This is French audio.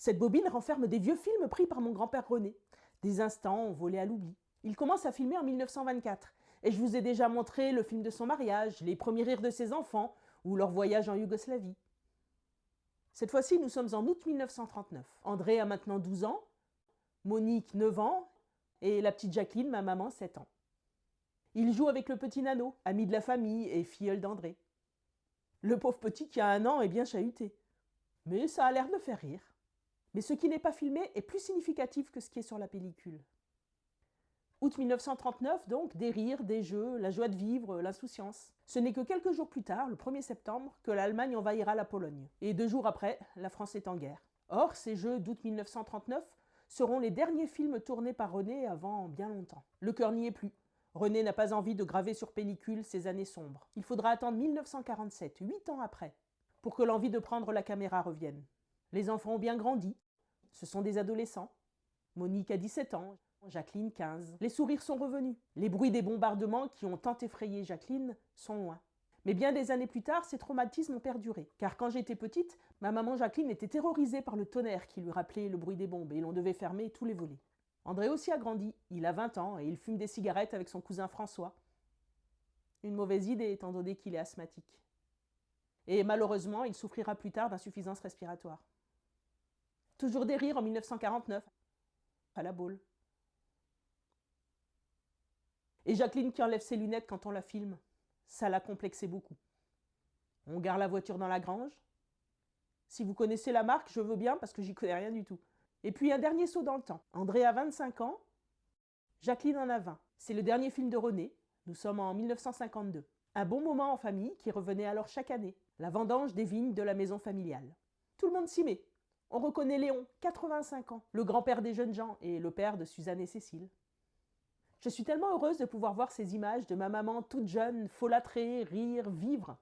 Cette bobine renferme des vieux films pris par mon grand-père René. Des instants volés à l'oubli. Il commence à filmer en 1924. Et je vous ai déjà montré le film de son mariage, les premiers rires de ses enfants ou leur voyage en Yougoslavie. Cette fois-ci, nous sommes en août 1939. André a maintenant 12 ans, Monique 9 ans et la petite Jacqueline, ma maman, 7 ans. Il joue avec le petit Nano, ami de la famille et filleul d'André. Le pauvre petit qui a 1 an est bien chahuté. Mais ça a l'air de faire rire. Mais ce qui n'est pas filmé est plus significatif que ce qui est sur la pellicule. Août 1939, donc, des rires, des jeux, la joie de vivre, l'insouciance. Ce n'est que quelques jours plus tard, le 1er septembre, que l'Allemagne envahira la Pologne. Et 2 jours après, la France est en guerre. Or, ces jeux d'août 1939 seront les derniers films tournés par René avant bien longtemps. Le cœur n'y est plus. René n'a pas envie de graver sur pellicule ces années sombres. Il faudra attendre 1947, 8 ans après, pour que l'envie de prendre la caméra revienne. Les enfants ont bien grandi. Ce sont des adolescents. Monique a 17 ans, Jacqueline 15. Les sourires sont revenus. Les bruits des bombardements qui ont tant effrayé Jacqueline sont loin. Mais bien des années plus tard, ces traumatismes ont perduré. Car quand j'étais petite, ma maman Jacqueline était terrorisée par le tonnerre qui lui rappelait le bruit des bombes et l'on devait fermer tous les volets. André aussi a grandi. Il a 20 ans et il fume des cigarettes avec son cousin François. Une mauvaise idée étant donné qu'il est asthmatique. Et malheureusement, il souffrira plus tard d'insuffisance respiratoire. Toujours des rires en 1949, à la Baule. Et Jacqueline qui enlève ses lunettes quand on la filme, ça l'a complexé beaucoup. On gare la voiture dans la grange. Si vous connaissez la marque, je veux bien parce que j'y connais rien du tout. Et puis un dernier saut dans le temps. André a 25 ans, Jacqueline en a 20. C'est le dernier film de René, nous sommes en 1952. Un bon moment en famille qui revenait alors chaque année. La vendange des vignes de la maison familiale. Tout le monde s'y met. On reconnaît Léon, 85 ans, le grand-père des jeunes gens et le père de Suzanne et Cécile. Je suis tellement heureuse de pouvoir voir ces images de ma maman toute jeune, folâtrer, rire, vivre.